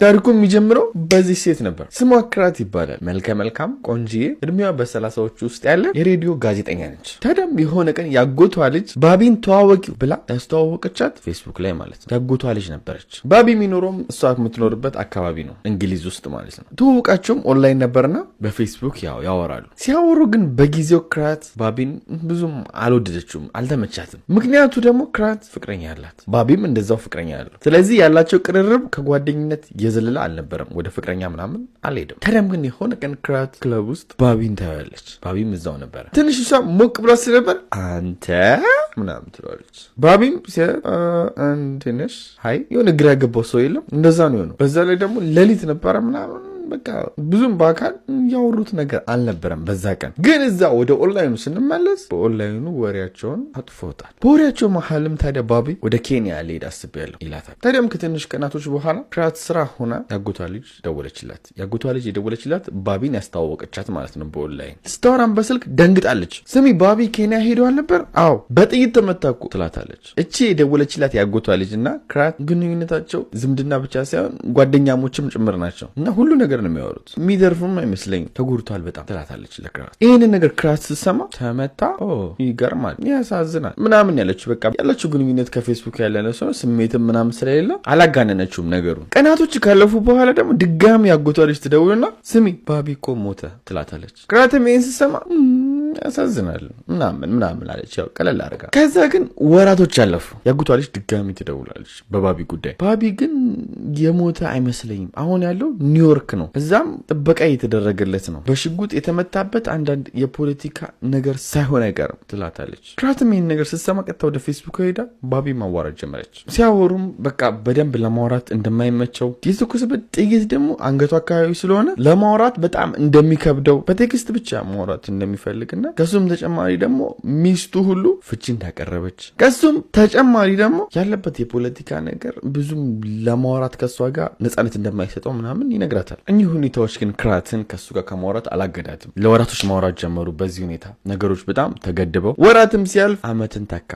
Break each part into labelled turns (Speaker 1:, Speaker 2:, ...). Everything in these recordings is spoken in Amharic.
Speaker 1: ታሪኩ የሚጀምረው በዚህ ሴት ነበር። ስሟ ክራት ይባላል። መልከ መልካም ቆንጂዬ፣ እድሜዋ በ30ዎቹ ውስጥ ያለ የሬዲዮ ጋዜጠኛ ነች። ታዲያም የሆነ ቀን ያጎቷ ልጅ ባቢን ተዋወቂው ብላ ያስተዋወቀቻት ፌስቡክ ላይ ማለት ነው። ያጎቷ ልጅ ነበረች። ባቢ የሚኖረውም እሷ የምትኖርበት አካባቢ ነው፣ እንግሊዝ ውስጥ ማለት ነው። ትውውቃቸውም ኦንላይን ነበርና በፌስቡክ ያወራሉ። ሲያወሩ ግን በጊዜው ክራት ባቢን ብዙም አልወደደችውም፣ አልተመቻትም። ምክንያቱ ደግሞ ክራት ፍቅረኛ ያላት፣ ባቢም እንደዛው ፍቅረኛ ያለው። ስለዚህ ያላቸው ቅርርብ ከጓደኝነት የዘለለ አልነበረም። ወደ ፍቅረኛ ምናምን አልሄድም። ታዲያም ግን የሆነ ቀን ክራት ክለብ ውስጥ ባቢን ታያለች። ባቢም እዛው ነበረ። ትንሽ እሷ ሞቅ ብላ ስለነበር አንተ ምናምን ትለዋለች። ባቢም ትንሽ ሀይ የሆነ ግራ ያገባው ሰው የለም፣ እንደዛ ነው የሆነው። በዛ ላይ ደግሞ ሌሊት ነበረ ምናምን በቃ ብዙም በአካል ያወሩት ነገር አልነበረም። በዛ ቀን ግን እዛ ወደ ኦንላይኑ ስንመለስ በኦንላይኑ ወሬያቸውን አጥፎታል። በወሬያቸው መሀልም ታዲያ ባቢ ወደ ኬንያ ልሄድ አስቤያለሁ ይላታል። ታዲያም ከትንሽ ቀናቶች በኋላ ክራት ስራ ሆና ያጎቷ ልጅ ደወለችላት። ያጎቷ ልጅ የደወለችላት ባቢን ያስተዋወቀቻት ማለት ነው። በኦንላይን ስታወራም በስልክ ደንግጣለች። ስሚ ባቢ ኬንያ ሄደዋል ነበር? አዎ በጥይት ተመታኩ ትላታለች። እቺ የደወለችላት ያጎቷ ልጅ እና ክራት ግንኙነታቸው ዝምድና ብቻ ሳይሆን ጓደኛሞችም ጭምር ናቸው እና ሁሉ ነገር ነው የሚያወሩት። የሚደርፉም አይመስለኝም። ተጎድቷል በጣም ትላታለች ለክራት። ይህንን ነገር ክራት ስትሰማ ተመታ፣ ይገርማል፣ ያሳዝናል ምናምን ያለችው በቃ ያለችው ግንኙነት ከፌስቡክ ያለነ ሰው ስሜትም ምናምን ስለሌለ አላጋነነችውም ነገሩን። ቀናቶች ካለፉ በኋላ ደግሞ ድጋሚ ያጎቷ ልጅ ትደውልና ስሚ ባቢ እኮ ሞተ ትላታለች። ክራትም ይህን ስትሰማ ያሳዝናል ምናምን አለች፣ ያው ቀለል አድርጋ። ከዛ ግን ወራቶች አለፉ። ያጎቷ ልጅ ድጋሚ ትደውላለች በባቢ ጉዳይ። ባቢ ግን የሞተ አይመስለኝም፣ አሁን ያለው ኒውዮርክ ነው፣ እዛም ጥበቃ እየተደረገለት ነው፣ በሽጉጥ የተመታበት አንዳንድ የፖለቲካ ነገር ሳይሆን አይቀርም ትላታለች። ክራትም ይህን ነገር ስትሰማ ቀጥታ ወደ ፌስቡክ ሄዳ ባቢ ማዋራት ጀመረች። ሲያወሩም በቃ በደንብ ለማውራት እንደማይመቸው፣ የተኮሰበት ጥይት ደግሞ አንገቱ አካባቢ ስለሆነ ለማውራት በጣም እንደሚከብደው፣ በቴክስት ብቻ ማውራት እንደሚፈልግና ከሱም ተጨማሪ ደግሞ ሚስቱ ሁሉ ፍቺ እንዳቀረበች፣ ከሱም ተጨማሪ ደግሞ ያለበት የፖለቲካ ነገር ብዙም ለማውራት ከሷ ጋር ነፃነት እንደማይሰጠው ምናምን ይነግራታል። እኚህ ሁኔታዎች ግን ክራትን ከሱ ጋር ከማውራት አላገዳትም። ለወራቶች ማውራት ጀመሩ። በዚህ ሁኔታ ነገሮች በጣም ተገድበው ወራትም ሲያልፍ አመትን ተካ።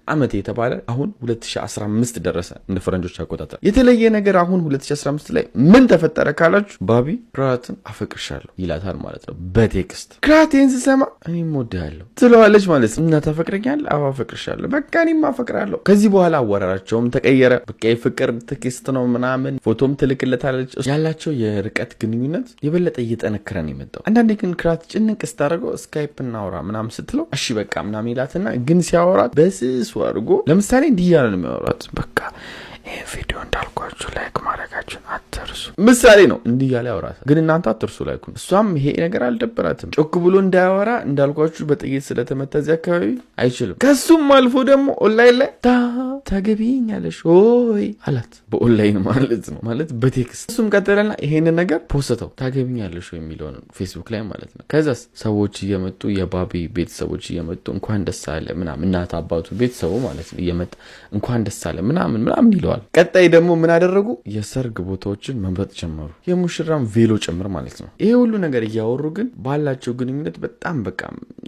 Speaker 1: አመት የተባለ አሁን 2015 ደረሰ እንደ ፈረንጆች አቆጣጠር። የተለየ ነገር አሁን 2015 ላይ ምን ተፈጠረ ካላችሁ ባቢ ክራትን አፈቅርሻለሁ ይላታል ማለት ነው በቴክስት። ክራቴን ስሰማ እኔም ወድሃለሁ ትለዋለች ማለት ነው። እና ታፈቅረኛለህ? አዎ አፈቅርሻለሁ። በቃ እኔም አፈቅራለሁ። ከዚህ በኋላ አወራራቸውም ተቀየረ። በቃ የፍቅር ቴክስት ነው ምናምን፣ ፎቶም ትልክለታለች። ያላቸው የርቀት ግንኙነት የበለጠ እየጠነከረ ነው የመጣው። አንዳንዴ ግን ክራት ጭንቅ ስታደርገው ስካይፕ እናውራ ምናምን ስትለው እሺ በቃ ምናምን ይላትና ግን ሲያወራት በስሱ አድርጎ ለምሳሌ እንዲህ እያለ ነው የሚያወራት። በቃ ይህ ቪዲዮ እንዳልኳችሁ ላይክ ማድረጋችሁን አትርሱ ምሳሌ ነው እንዲህ እያለ ያወራታል። ግን እናንተ አትርሱ ላይኩን። እሷም ይሄ ነገር አልደበራትም። ጮክ ብሎ እንዳያወራ እንዳልኳችሁ በጥይት ስለተመታ እዚህ አካባቢ አይችልም። ከሱም አልፎ ደግሞ ኦንላይን ላይ ታገቢኛለሽ ሆይ አላት። በኦንላይን ማለት ነው፣ ማለት በቴክስት። እሱም ቀጠለና ይሄንን ነገር ፖስተው ታገቢኛለሽ ሆይ የሚለውን ፌስቡክ ላይ ማለት ነው። ከዛስ ሰዎች እየመጡ የባቢ ቤተሰቦች እየመጡ እንኳን ደስ አለ ምናምን፣ እናት አባቱ ቤተሰቡ ማለት ነው እየመጣ እንኳን ደስ አለ ምናምን ይለዋል። ቀጣይ ደግሞ ምን አደረጉ? የሰርግ ቦታዎችን መምረጥ ጀመሩ፣ የሙሽራም ቬሎ ጭምር ማለት ነው። ይሄ ሁሉ ነገር እያወሩ ግን ባላቸው ግንኙነት በጣም በቃ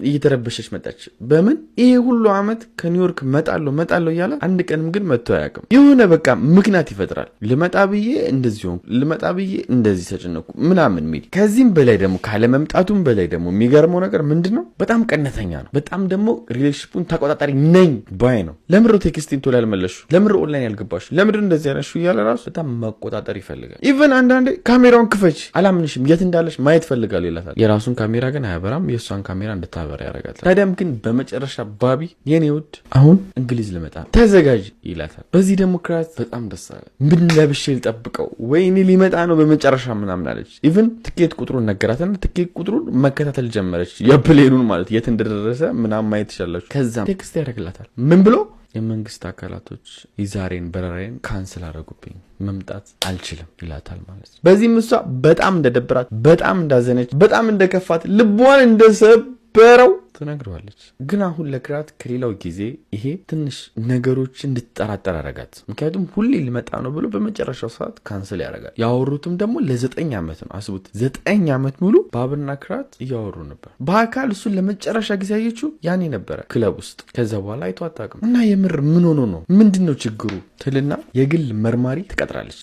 Speaker 1: እየተረበሸች መጣች። በምን ይሄ ሁሉ አመት ከኒውዮርክ መጣለሁ እያለ አንድ ቀንም ግን መጥቶ አያውቅም። የሆነ በቃ ምክንያት ይፈጥራል። ልመጣ ብዬ እንደዚህ ሆንኩ፣ ልመጣ ብዬ እንደዚህ ተጨነኩ ምናምን ሚል። ከዚህም በላይ ደግሞ ካለመምጣቱም በላይ ደግሞ የሚገርመው ነገር ምንድነው? በጣም ቀነተኛ ነው። በጣም ደግሞ ሪሌሽንሺፑን ተቆጣጣሪ ነኝ ባይ ነው። ለምሮ ቴክስቲን ቶሎ ያልመለሹ፣ ለምሮ ኦንላይን ያልገባሹ፣ ለምንድን እንደዚህ ያለሽ እያለ ራሱ በጣም መቆጣጠር ይፈልጋል። ኢቨን አንዳንዴ ካሜራውን ክፈች አላምንሽም የት እንዳለሽ ማየት ፈልጋል ይላታል። የራሱን ካሜራ ግን አያበራም፣ የእሷን ካሜራ እንድታበራ ያደርጋታል። ታዲያም ግን በመጨረሻ ባቢ የኔ ውድ አሁን እንግሊዝ ልመጣ ተዘጋጅ ይላታል። በዚህ ደግሞ ክራት በጣም ደስ አለ። ምን ለብሼ ልጠብቀው ወይኔ ሊመጣ ነው በመጨረሻ ምናምን አለች። ኢቨን ትኬት ቁጥሩን ነገራትና ትኬት ቁጥሩን መከታተል ጀመረች። የፕሌኑን ማለት የት እንደደረሰ ምናምን ማየት ትችላላችሁ። ከዛም ቴክስት ያደርግላታል። ምን ብሎ የመንግስት አካላቶች የዛሬን በረራዬን ካንስል አደረጉብኝ መምጣት አልችልም ይላታል ማለት ነው። በዚህም እሷ በጣም እንደደበራት፣ በጣም እንዳዘነች፣ በጣም እንደከፋት፣ ልቧን እንደሰበረው ትነግረዋለች። ግን አሁን ለክራት ከሌላው ጊዜ ይሄ ትንሽ ነገሮች እንድትጠራጠር አረጋት። ምክንያቱም ሁሌ ሊመጣ ነው ብሎ በመጨረሻው ሰዓት ካንስል ያደርጋል። ያወሩትም ደግሞ ለ9 ዓመት ነው። አስቡት 9 ዓመት ሙሉ ባብና ክራት እያወሩ ነበር። በአካል እሱን ለመጨረሻ ጊዜ ያየችው ያኔ ነበረ ክለብ ውስጥ። ከዛ በኋላ አይቶ አታውቅም። እና የምር ምን ሆኖ ነው ምንድነው ችግሩ ትልና የግል መርማሪ ትቀጥራለች።